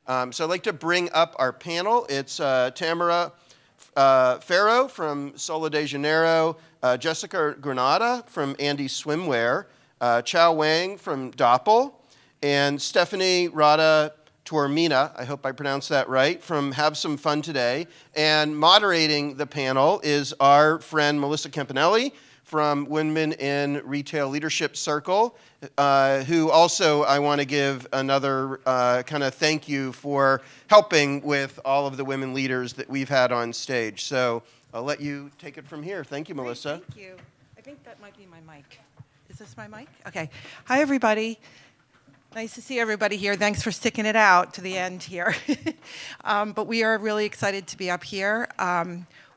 So I'd like to bring up our panel. It's Tamera Ferro from Solo de Janeiro, Jessica Granata from Andie Swimwear, Chao Wang from Dopple, and Stephanie Rado Taormina, I hope I pronounced that right, from Have Some Fun Today. And moderating the panel is our friend Melissa Campanelli from Women in Retail Leadership Circle, who also I want to give another kind of thank you for helping with all of the women leaders that we've had on stage. So I'll let you take it from here. Thank you, Melissa. Great, thank you. I think that might be my mic. Is this my mic? Okay. Hi, everybody. Nice to see everybody here. Thanks for sticking it out to the end here. But we are really excited to be up here.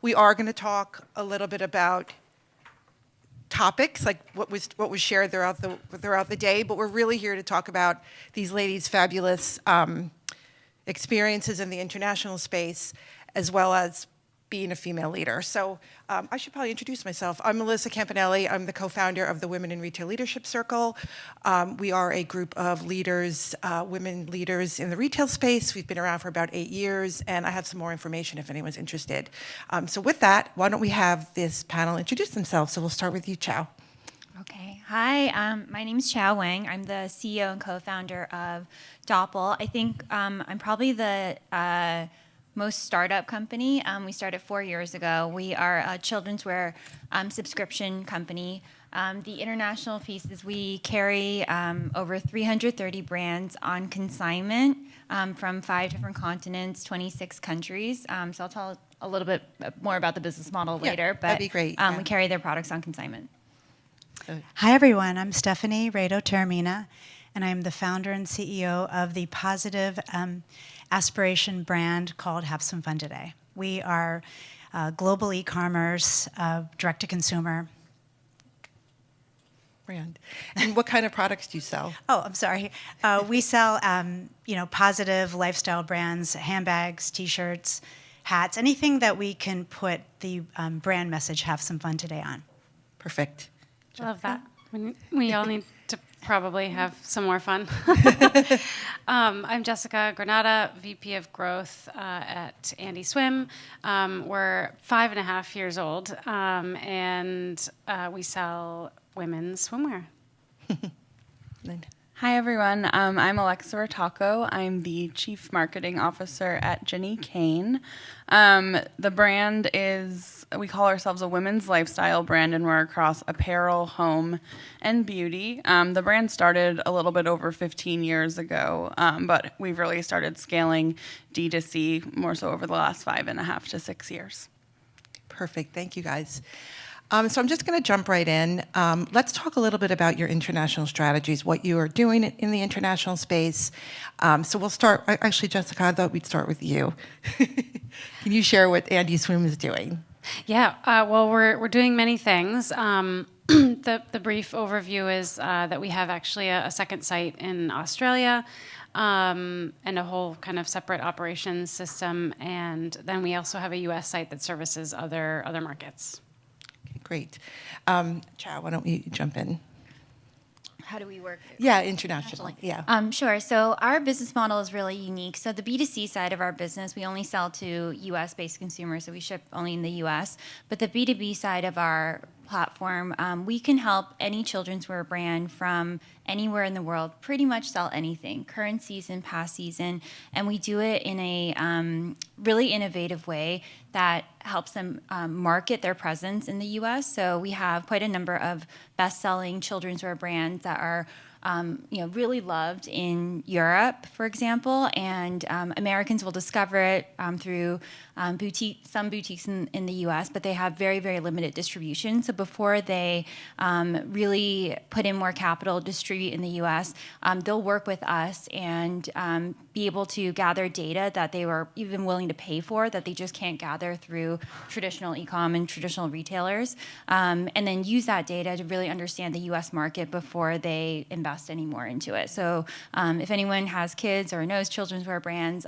We are going to talk a little bit about topics, like what was shared throughout the day, but we're really here to talk about these ladies' fabulous experiences in the international space, as well as being a female leader. So I should probably introduce myself. I'm Melissa Campanelli. I'm the co-founder of the Women in Retail Leadership Circle. We are a group of leaders, women leaders in the retail space. We've been around for about 8 years, and I have some more information if anyone's interested. So with that, why don't we have this panel introduce themselves? So we'll start with you, Chao. Okay. Hi, my name is Chao Wang. I'm the CEO and co-founder of Dopple. I think I'm probably the most startup company. We started 4 years ago. We are a children's wear subscription company. The international piece is we carry over 330 brands on consignment from 5 different continents, 26 countries. So I'll tell a little bit more about the business model later. But that'd be great. We carry their products on consignment. Hi, everyone. I'm Stephanie Rado Taormina, and I'm the founder and CEO of the positive aspiration brand called Have Some Fun Today. We are global e-commerce, direct-to-consumer. Brand. And what kind of products do you sell? Oh, I'm sorry. We sell, positive lifestyle brands, handbags, T-shirts, hats, anything that we can put the brand message "Have Some Fun Today" on. Perfect. Love that. We all need to probably have some more fun. I'm Jessica Granata, VP of Growth at Andie Swim. We're 5.5 years old, and we sell women's swimwear. Hi, everyone. I'm Alexa Rotako. I'm the Chief Marketing Officer at Jenny Kane. The brand is, we call ourselves a women's lifestyle brand, and we're across apparel, home, and beauty. The brand started a little bit over 15 years ago, but we've really started scaling D2C more so over the last 5.5 to 6 years. Perfect. Thank you, guys. So I'm just going to jump right in. Let's talk a little bit about your international strategies, what you are doing in the international space. So we'll start, actually, Jessica, I thought we'd start with you. Can you share what Andie Swim is doing? Yeah, well, we're doing many things. The brief overview is that we have actually a second site in Australia, and a whole kind of separate operations system. And then we also have a U.S. site that services other markets. Great. Chao, why don't we jump in? How do we work? Yeah, internationally. Yeah. Sure. So our business model is really unique. So the B2C side of our business, we only sell to U.S.-based consumers, so we ship only in the U.S. But the B2B side of our platform, we can help any children's wear brand from anywhere in the world pretty much sell anything, current season, past season, and we do it in a really innovative way that helps them market their presence in the U.S. So we have quite a number of best-selling children's wear brands that are really loved in Europe, for example, and Americans will discover it through some boutiques in the U.S., but they have very, very limited distribution. So before they really put in more capital, distribute in the U.S., they'll work with us and be able to gather data that they were even willing to pay for that they just can't gather through traditional e-com and traditional retailers, and then use that data to really understand the U.S. market before they invest any more into it. So if anyone has kids or knows children's wear brands,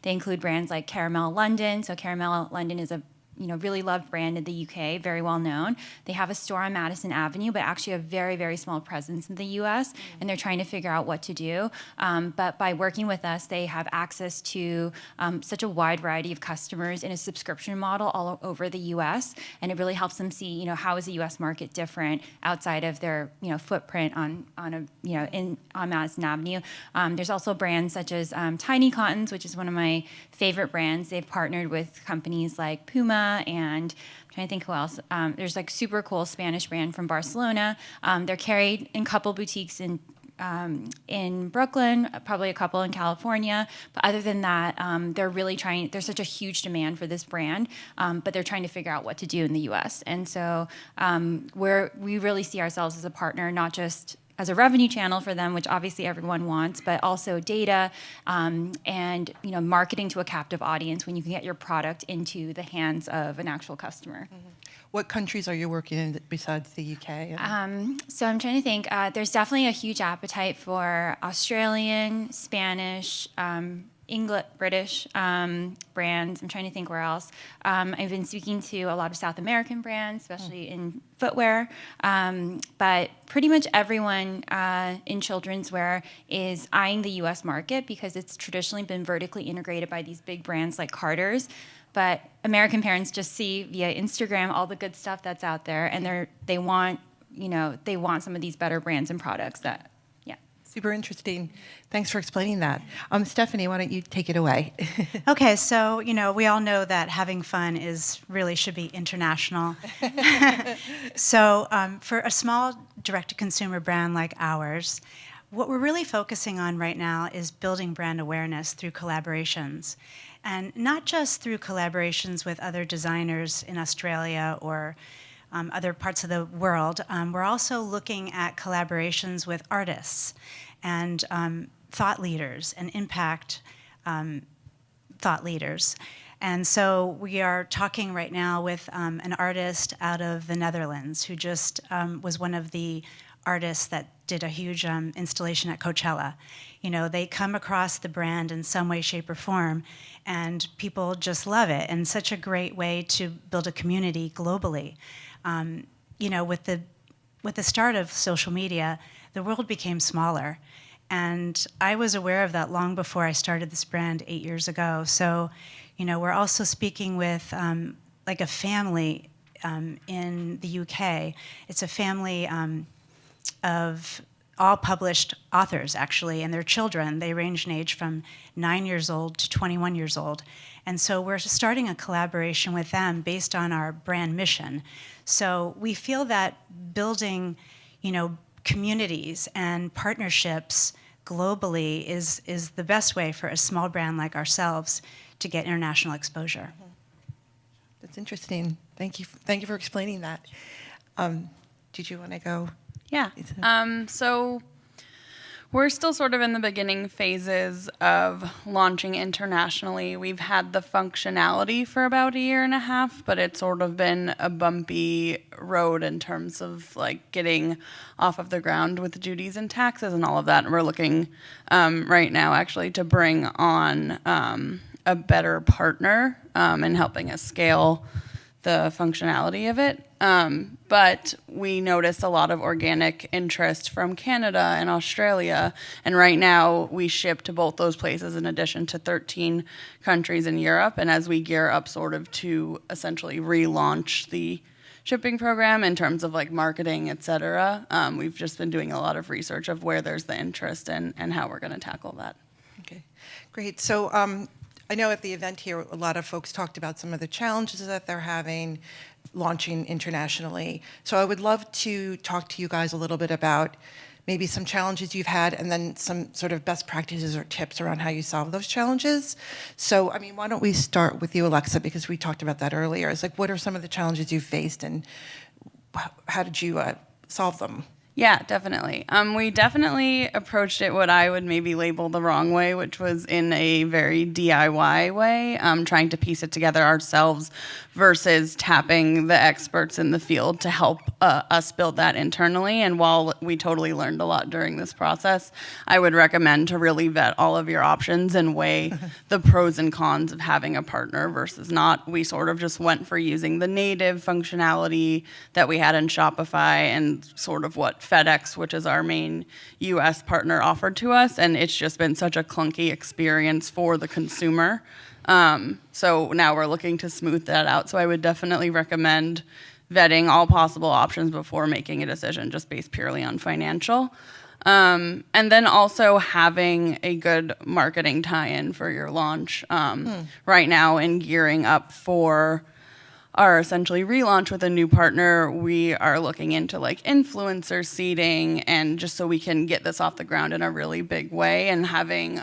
they include brands like Caramel London. So Caramel London is a really loved brand in the UK, very well known. They have a store on Madison Avenue, but actually a very, very small presence in the US, and they're trying to figure out what to do. But by working with us, they have access to such a wide variety of customers in a subscription model all over the US, and it really helps them see, how is the US market different outside of their, footprint on Madison Avenue. There's also brands such as Tiny Cottons, which is one of my favorite brands. They've partnered with companies like Puma, and I'm trying to think who else. There's like super cool Spanish brand from Barcelona. They're carried in couple boutiques in Brooklyn, probably a couple in California. But other than that, they're really trying. There's such a huge demand for this brand, but they're trying to figure out what to do in the U.S. And so we really see ourselves as a partner, not just as a revenue channel for them, which obviously everyone wants, but also data and marketing to a captive audience when you can get your product into the hands of an actual customer. Mm-hmm. What countries are you working in besides the UK? So I'm trying to think. There's definitely a huge appetite for Australian, Spanish, English, British brands. I'm trying to think where else. I've been speaking to a lot of South American brands, especially in footwear. But pretty much everyone in children's wear is eyeing the U.S. market because it's traditionally been vertically integrated by these big brands like Carter's. But American parents just see via Instagram all the good stuff that's out there, and they want some of these better brands and products that. Super interesting. Thanks for explaining that. Stephanie, why don't you take it away? Okay, so we all know that having fun should be international. So for a small direct-to-consumer brand like ours, what we're really focusing on right now is building brand awareness through collaborations, and not just through collaborations with other designers in Australia or other parts of the world. We're also looking at collaborations with artists and thought leaders and impact thought leaders. And so we are talking right now with an artist out of the Netherlands who just was one of the artists that did a huge installation at Coachella. They come across the brand in some way, shape, or form, and people just love it. And such a great way to build a community globally. With the start of social media, the world became smaller. And I was aware of that long before I started this brand 8 years ago. So, we're also speaking with like a family in the UK. It's a family of all published authors, actually, and their children. They range in age from 9 years old to 21 years old. And so we're starting a collaboration with them based on our brand mission. So we feel that building, communities and partnerships globally is the best way for a small brand like ourselves to get international exposure. That's interesting. Thank you for explaining that. Did you want to go? Yeah. So we're still sort of in the beginning phases of launching internationally. We've had the functionality for about a year and a half, but it's sort of been a bumpy road in terms of like getting off of the ground with duties and taxes and all of that. And we're looking right now actually to bring on a better partner in helping us scale the functionality of it. But we noticed a lot of organic interest from Canada and Australia. And right now we ship to both those places in addition to 13 countries in Europe. And as we gear up sort of to essentially relaunch the shipping program in terms of like marketing, et cetera, we've just been doing a lot of research of where there's the interest and how we're going to tackle that. Okay, great. So I know at the event here, a lot of folks talked about some of the challenges that they're having launching internationally. So I would love to talk to you guys a little bit about maybe some challenges you've had and then some sort of best practices or tips around how you solve those challenges. So, why don't we start with you, Alexa, because we talked about that earlier. It's like, what are some of the challenges you've faced and how did you solve them? Yeah, definitely. We definitely approached it what I would maybe label the wrong way, which was in a very DIY way, trying to piece it together ourselves versus tapping the experts in the field to help us build that internally. And while we totally learned a lot during this process, I would recommend to really vet all of your options and weigh the pros and cons of having a partner versus not. We sort of just went for using the native functionality that we had in Shopify and sort of what FedEx, which is our main US partner, offered to us, and it's just been such a clunky experience for the consumer. So now we're looking to smooth that out. So I would definitely recommend vetting all possible options before making a decision, just based purely on financial. And then also having a good marketing tie-in for your launch. Right now, in gearing up for our essentially relaunch with a new partner, we are looking into like influencer seeding, and just so we can get this off the ground in a really big way, and having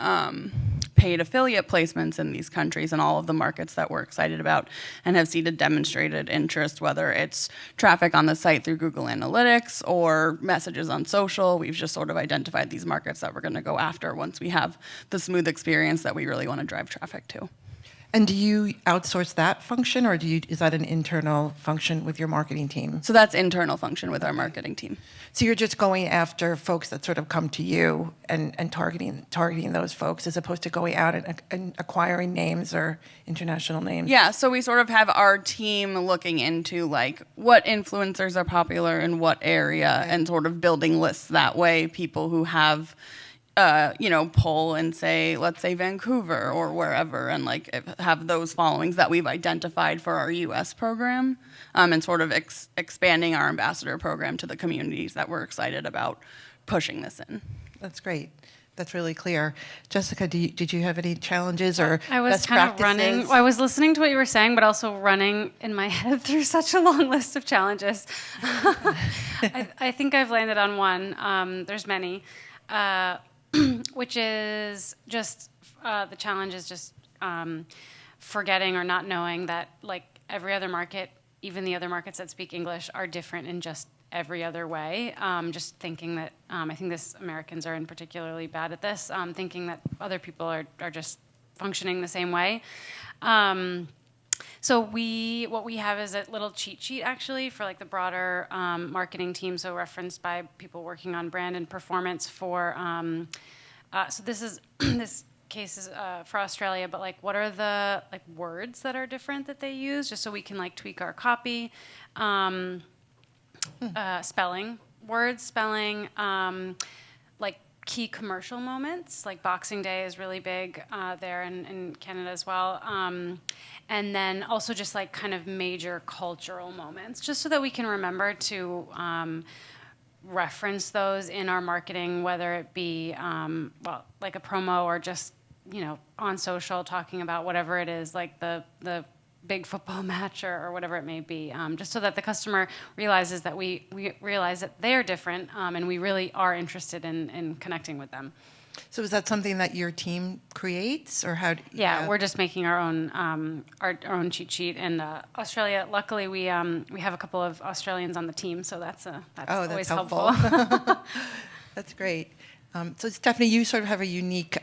paid affiliate placements in these countries and all of the markets that we're excited about and have seen a demonstrated interest, whether it's traffic on the site through Google Analytics or messages on social. We've just sort of identified these markets that we're going to go after once we have the smooth experience that we really want to drive traffic to. And do you outsource that function, or is that an internal function with your marketing team? So that's internal function with our marketing team. So you're just going after folks that sort of come to you and targeting those folks, as opposed to going out and acquiring names or international names? Yeah, so we sort of have our team looking into like what influencers are popular in what area, and sort of building lists that way. People who have pull and say, let's say Vancouver or wherever, and like have those followings that we've identified for our US program, and sort of expanding our ambassador program to the communities that we're excited about pushing this in. That's great. That's really clear. Jessica, did you have any challenges or I was best kind of practices? running. I was listening to what you were saying, but also running in my head through such a long list of challenges. I think I've landed on one. There's many. Which is just the challenge is just forgetting or not knowing that like every other market, even the other markets that speak English, are different in just every other way. Just thinking that I think Americans are in particularly bad at this, thinking that other people are just functioning the same way. So what we have is a little cheat sheet actually for like the broader marketing team. So referenced by people working on brand and performance for. So this case is for Australia, but like what are the like words that are different that they use, just so we can like tweak our copy, spelling, like key commercial moments, like Boxing Day is really big there in Canada as well. And then also just like kind of major cultural moments, just so that we can remember to reference those in our marketing, whether it be, like a promo or just, on social talking about whatever it is, like the big football match or whatever it may be, just so that the customer realizes that we realize that they're different, and we really are interested in connecting with them. So is that something that your team creates, or how? Yeah, we're just making our own cheat sheet. And Australia, luckily, we have a couple of Australians on the team, so that's always helpful. That's great. So Stephanie, you sort of have a unique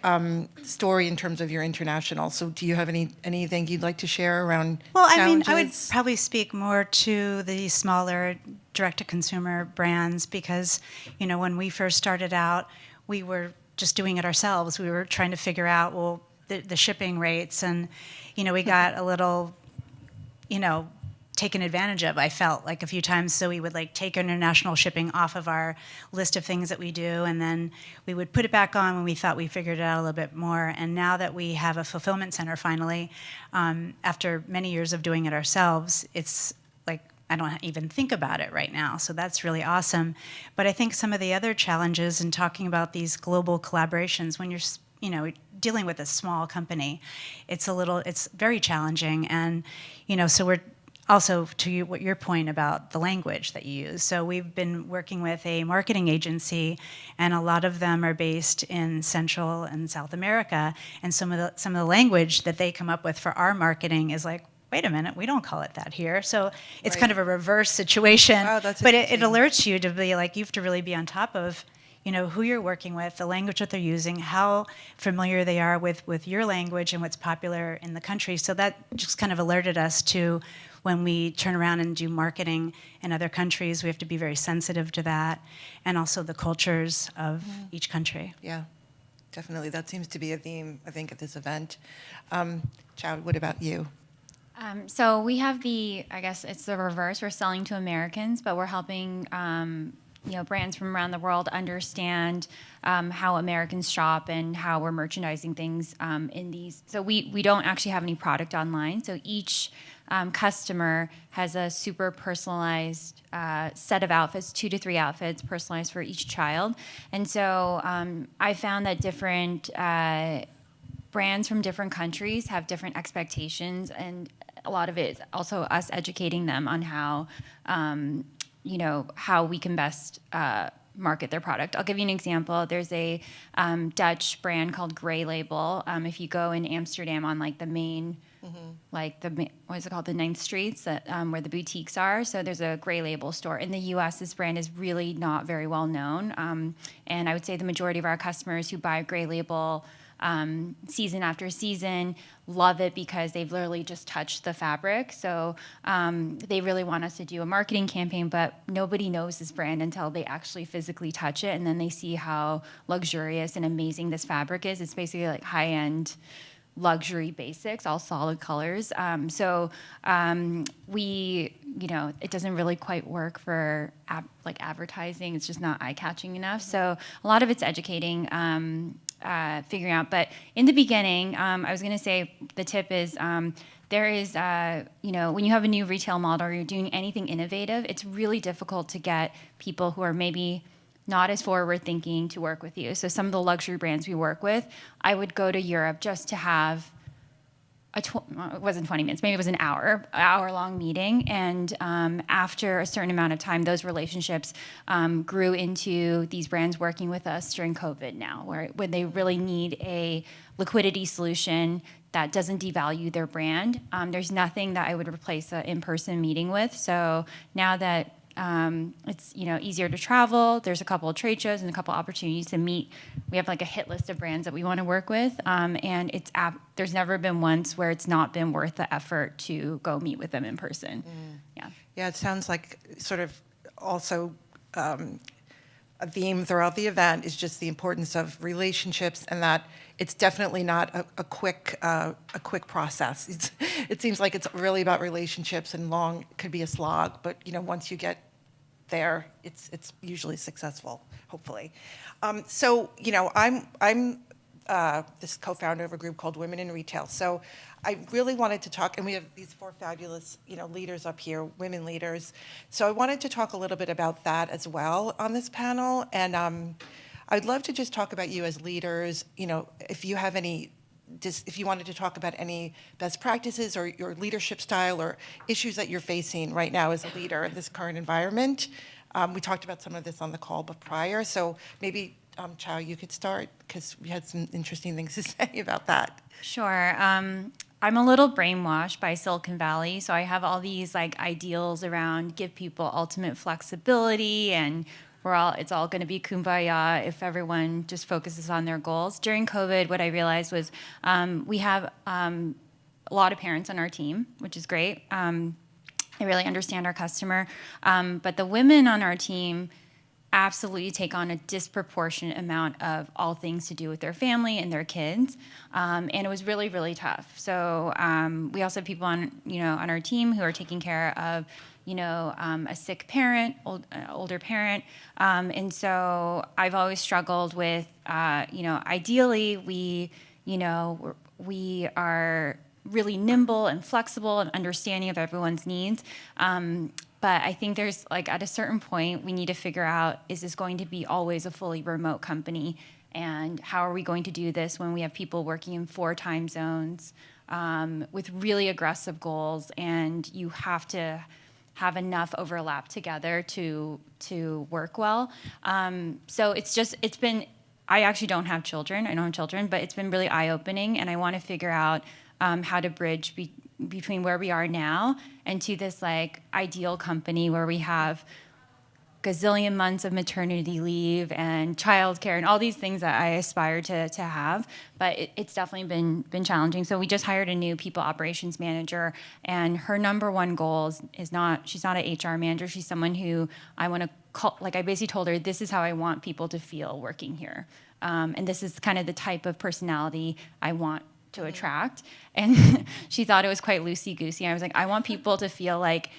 story in terms of your international. So do you have anything you'd like to share around challenges? I would probably speak more to the smaller direct-to-consumer brands, because, when we first started out, we were just doing it ourselves. We were trying to figure out, the shipping rates, and, we got a little, taken advantage of, I felt like, a few times. So we would take international shipping off of our list of things that we do, and then we would put it back on when we thought we figured it out a little bit more. And now that we have a fulfillment center finally, after many years of doing it ourselves, it's like I don't even think about it right now. So that's really awesome. But I think some of the other challenges in talking about these global collaborations, when you're dealing with a small company, it's very challenging. And so we're also, to your point about the language that you use. So we've been working with a marketing agency, and a lot of them are based in Central and South America. And some of the language that they come up with for our marketing is like, wait a minute, we don't call it that here. So it's kind of a reverse situation. Wow, that's but it interesting. alerts you to be like, you have to really be on top of, who you're working with, the language that they're using, how familiar they are with your language and what's popular in the country. So that just kind of alerted us to when we turn around and do marketing in other countries, we have to be very sensitive to that, and also the cultures of each country. Yeah, definitely. That seems to be a theme, I think, at this event. Chao, what about you? So we have I guess it's the reverse. We're selling to Americans, but we're helping brands from around the world understand how Americans shop and how we're merchandising things in these. So we don't actually have any product online. So each customer has a super personalized set of outfits, 2 to 3 outfits personalized for each child. And so I found that different brands from different countries have different expectations, and a lot of it is also us educating them on how how we can best market their product. I'll give you an example. There's a Dutch brand called Grey Label. If you go in Amsterdam on like the main, what is it called, the 9th Streets, where the boutiques are. So there's a Grey Label store. In the U.S., this brand is really not very well known. And I would say the majority of our customers who buy Grey Label season after season love it because they've literally just touched the fabric. So they really want us to do a marketing campaign, but nobody knows this brand until they actually physically touch it, and then they see how luxurious and amazing this fabric is. It's basically like high-end luxury basics, all solid colors. It doesn't really quite work for advertising. It's just not eye-catching enough. So a lot of it's educating, figuring out. But in the beginning, I was going to say the tip is there is, when you have a new retail model or you're doing anything innovative, it's really difficult to get people who are maybe not as forward thinking to work with you. So some of the luxury brands we work with, I would go to Europe just to have it wasn't 20 minutes, maybe it was an hour-long meeting. And after a certain amount of time, those relationships grew into these brands working with us during COVID now, where they really need a liquidity solution that doesn't devalue their brand. There's nothing that I would replace an in-person meeting with. So now that it's easier to travel, there's a couple of trade shows and a couple of opportunities to meet. We have like a hit list of brands that we want to work with, and there's never been once where it's not been worth the effort to go meet with them in person. Yeah, it sounds like sort of also a theme throughout the event is just the importance of relationships, and that it's definitely not a quick process. It seems like it's really about relationships, and long could be a slog, but once you get there, it's usually successful, hopefully. I'm this co-founder of a group called Women in Retail. So I really wanted to talk, and we have these 4 fabulous leaders up here, women leaders. So I wanted to talk a little bit about that as well on this panel, and I'd love to just talk about you as leaders. If you have any. If you wanted to talk about any best practices or your leadership style or issues that you're facing right now as a leader in this current environment. We talked about some of this on the call prior, so maybe, Chao, you could start, because we had some interesting things to say about that. Sure. I'm a little brainwashed by Silicon Valley, so I have all these ideals around give people ultimate flexibility, and it's all going to be kumbaya if everyone just focuses on their goals. During COVID, what I realized was we have a lot of parents on our team, which is great. They really understand our customer. But the women on our team absolutely take on a disproportionate amount of all things to do with their family and their kids. And it was really, really tough. So we also have people on our team who are taking care of a sick parent, older parent. And so I've always struggled with, ideally we are really nimble and flexible and understanding of everyone's needs. But I think there's at a certain point, we need to figure out, is this going to be always a fully remote company? And how are we going to do this when we have people working in 4 time zones with really aggressive goals, and you have to have enough overlap together to work well. So it's been, I actually don't have children, but it's been really eye-opening, and I want to figure out how to bridge between where we are now and to this like ideal company where we have gazillion months of maternity leave and childcare and all these things that I aspire to have, but it's definitely been challenging. So we just hired a new people operations manager, and her number one goal is not, she's not an HR manager, she's someone who I want to call, like I basically told her, this is how I want people to feel working here. And this is kind of the type of personality I want to attract. And she thought it was quite loosey-goosey. I was like, I want people to feel like,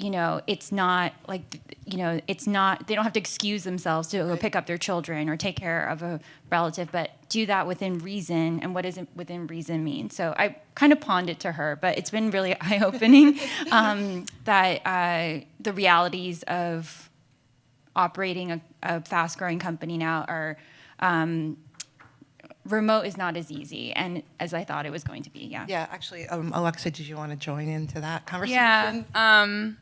it's not like, it's not, they don't have to excuse themselves to go pick up their children or take care of a relative, but do that within reason. And what does within reason mean? So I kind of pawned it to her, but it's been really eye-opening that the realities of operating a fast-growing company now are remote is not as easy and as I thought it was going to be. Yeah. Yeah, actually, Alexa, did you want to join into that conversation? Yeah.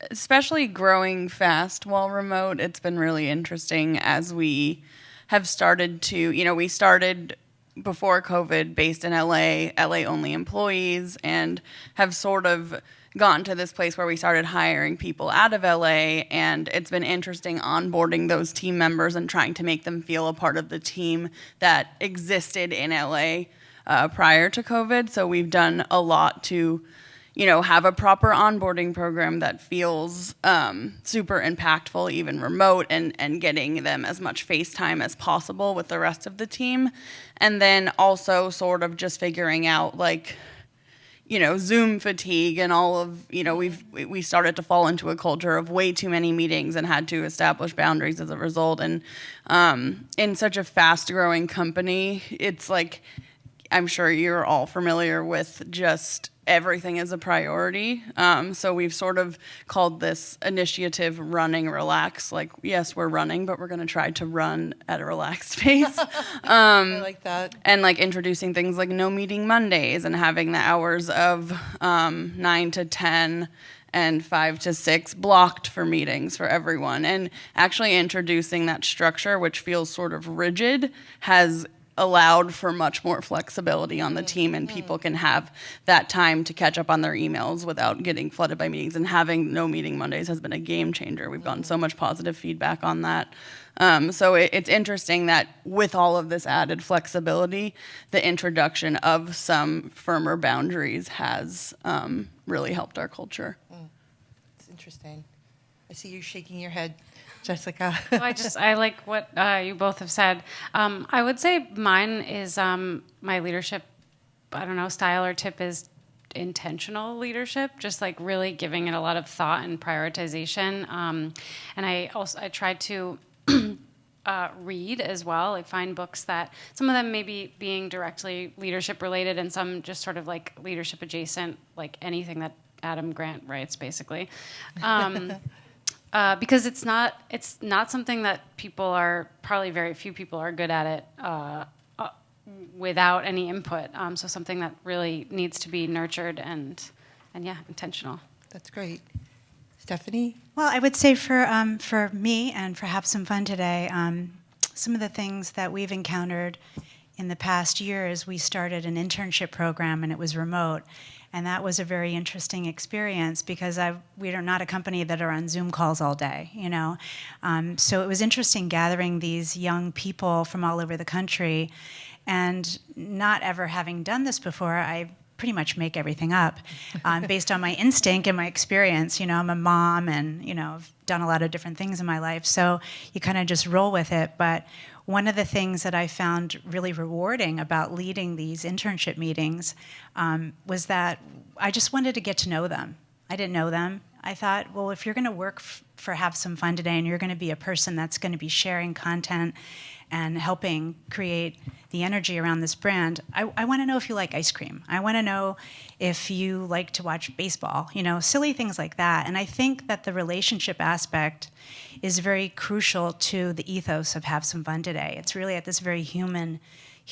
Especially growing fast while remote, it's been really interesting as we have started to, we started before COVID based in LA only employees, and have sort of gotten to this place where we started hiring people out of LA, and it's been interesting onboarding those team members and trying to make them feel a part of the team that existed in LA prior to COVID. So we've done a lot to have a proper onboarding program that feels super impactful, even remote, and getting them as much face time as possible with the rest of the team. And then also sort of just figuring out Zoom fatigue and all of, we started to fall into a culture of way too many meetings and had to establish boundaries as a result. And in such a fast growing company, it's like, I'm sure you're all familiar with just everything is a priority. So we've sort of called this initiative Running Relax. Like, yes, we're running, but we're going to try to run at a relaxed pace. I like that. And like introducing things like no meeting Mondays and having the hours of 9 to 10 and 5 to 6 blocked for meetings for everyone. And actually introducing that structure, which feels sort of rigid, has allowed for much more flexibility on the team, and people can have that time to catch up on their emails without getting flooded by meetings. And having no meeting Mondays has been a game changer. We've gotten so much positive feedback on that. So it's interesting that with all of this added flexibility, the introduction of some firmer boundaries has really helped our culture. It's interesting. I see you shaking your head, Jessica. Well, I like what you both have said. I would say mine is my leadership, style or tip is intentional leadership, just like really giving it a lot of thought and prioritization. And I tried to read as well, like find books that some of them maybe being directly leadership related and some just sort of like leadership adjacent, like anything that Adam Grant writes, basically. Because it's not something that very few people are good at it without any input. So something that really needs to be nurtured and intentional. That's great. Stephanie? Well, I would say for me and for Have Some Fun Today, some of the things that we've encountered in the past year is we started an internship program, and it was remote. And that was a very interesting experience because we are not a company that are on Zoom calls all day, So it was interesting gathering these young people from all over the country, and not ever having done this before, I pretty much make everything up based on my instinct and my experience. I'm a mom, and I've done a lot of different things in my life, so you kind of just roll with it. But one of the things that I found really rewarding about leading these internship meetings was that I just wanted to get to know them. I didn't know them. I thought, well, if you're going to work for Have Some Fun Today, and you're going to be a person that's going to be sharing content and helping create the energy around this brand, I want to know if you like ice cream. I want to know if you like to watch baseball, silly things like that. And I think that the relationship aspect is very crucial to the ethos of Have Some Fun Today. It's really at this very human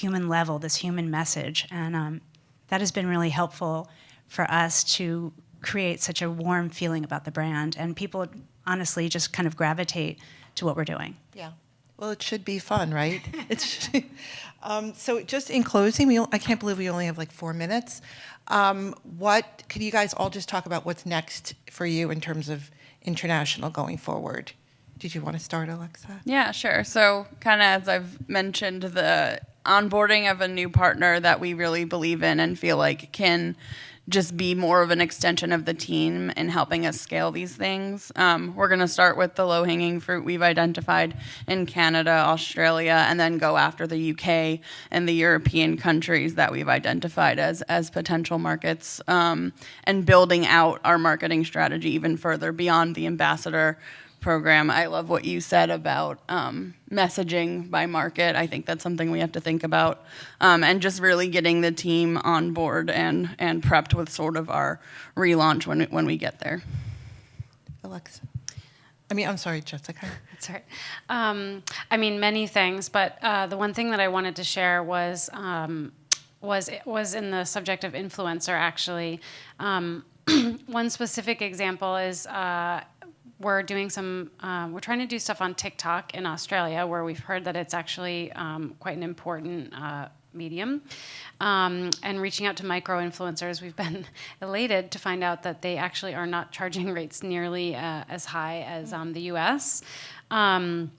level, this human message. And that has been really helpful for us to create such a warm feeling about the brand. And people honestly just kind of gravitate to what we're doing. Yeah. Well, it should be fun, right? So just in closing, I can't believe we only have like 4 minutes. Could you guys all just talk about what's next for you in terms of international going forward? Did you want to start, Alexa? Yeah, sure. So kind of as I've mentioned, the onboarding of a new partner that we really believe in and feel like can just be more of an extension of the team in helping us scale these things. We're going to start with the low-hanging fruit we've identified in Canada, Australia, and then go after the UK and the European countries that we've identified as potential markets, and building out our marketing strategy even further beyond the ambassador program. I love what you said about messaging by market. I think that's something we have to think about, and just really getting the team on board and prepped with sort of our relaunch when we get there. Alexa. I'm sorry, Jessica. That's right. I mean, many things, but the one thing that I wanted to share was in the subject of influencer, actually. One specific example is we're trying to do stuff on TikTok in Australia, where we've heard that it's actually quite an important medium. And reaching out to micro-influencers, we've been elated to find out that they actually are not charging rates nearly as high as the US. And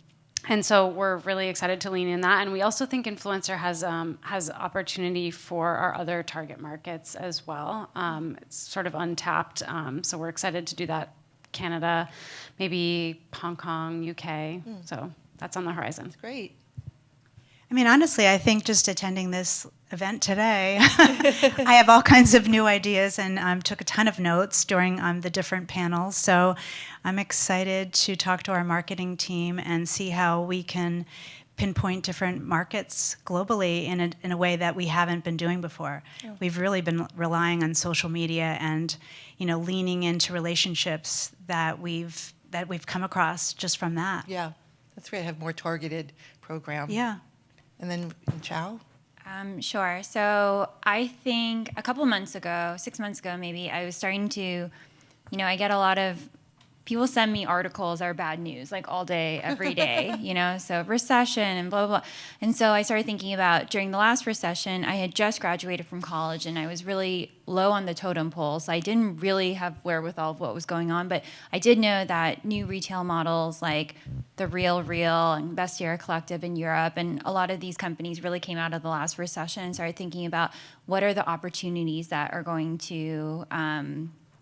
so we're really excited to lean in that. And we also think influencer has opportunity for our other target markets as well. It's sort of untapped. So we're excited to do that. Canada, maybe Hong Kong, UK. So that's on the horizon. Great. Honestly, I think just attending this event today, I have all kinds of new ideas and took a ton of notes during the different panels. So I'm excited to talk to our marketing team and see how we can pinpoint different markets globally in a way that we haven't been doing before. Yeah. We've really been relying on social media and leaning into relationships that we've come across just from that. Yeah, that's great. Have more targeted program. Yeah. And then Chao? Sure. So I think a couple months ago, 6 months ago maybe, I was starting to, I get a lot of people send me articles that are bad news, like all day, every day, so recession and blah, blah, blah. And so I started thinking about, during the last recession, I had just graduated from college and I was really low on the totem pole. So I didn't really have wherewithal of what was going on. But I did know that new retail models like the Real and Vestiaire Collective in Europe, and a lot of these companies really came out of the last recession and started thinking about what are the opportunities that are going to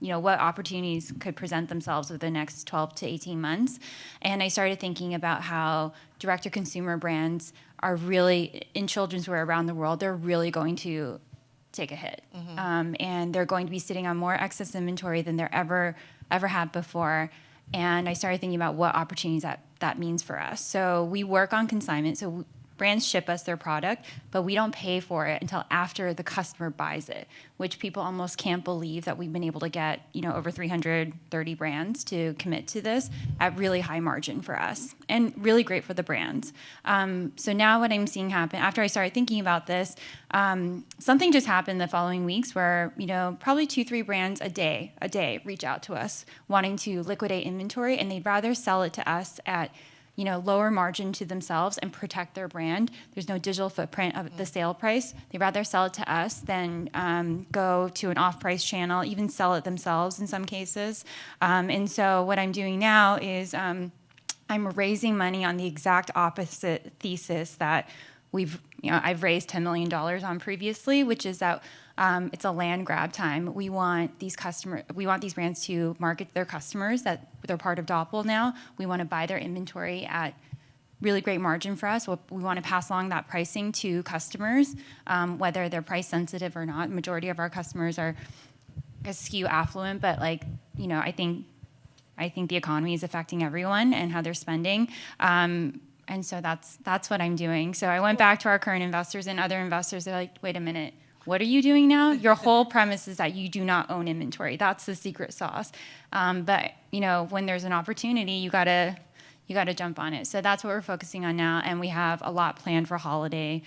what opportunities could present themselves over the next 12 to 18 months. And I started thinking about how direct-to-consumer brands are really, in children's wear around the world, they're really going to take a hit. Mm-hmm. And they're going to be sitting on more excess inventory than they're ever had before. And I started thinking about what opportunities that means for us. So we work on consignment. So brands ship us their product, but we don't pay for it until after the customer buys it, which people almost can't believe that we've been able to get, over 330 brands to commit to this at really high margin for us and really great for the brands. So now what I'm seeing happen, after I started thinking about this, something just happened the following weeks where, probably 2-3 brands a day reach out to us wanting to liquidate inventory, and they'd rather sell it to us at lower margin to themselves and protect their brand. There's no digital footprint of the sale price. They'd rather sell it to us than go to an off-price channel, even sell it themselves in some cases. And so what I'm doing now is I'm raising money on the exact opposite thesis that I've raised $10 million on previously, which is that it's a land grab time. We want these brands to market to their customers that they're part of Dopple now. We want to buy their inventory at really great margin for us. We want to pass along that pricing to customers, whether they're price sensitive or not. Majority of our customers are skew affluent, but I think the economy is affecting everyone and how they're spending. And so that's what I'm doing. So I went back to our current investors and other investors. They're like, wait a minute, what are you doing now? Your whole premise is that you do not own inventory. That's the secret sauce. But when there's an opportunity, you gotta jump on it. So that's what we're focusing on now, and we have a lot planned for holiday.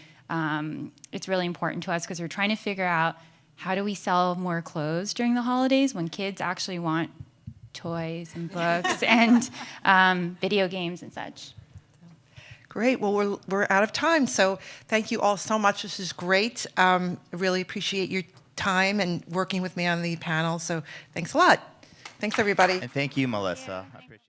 It's really important to us because we're trying to figure out how do we sell more clothes during the holidays when kids actually want toys and books and video games and such. Great. Well, we're out of time. So thank you all so much. This is great. I really appreciate your time and working with me on the panel. So thanks a lot. Thanks, everybody. And thank you, Melissa. I appreciate it.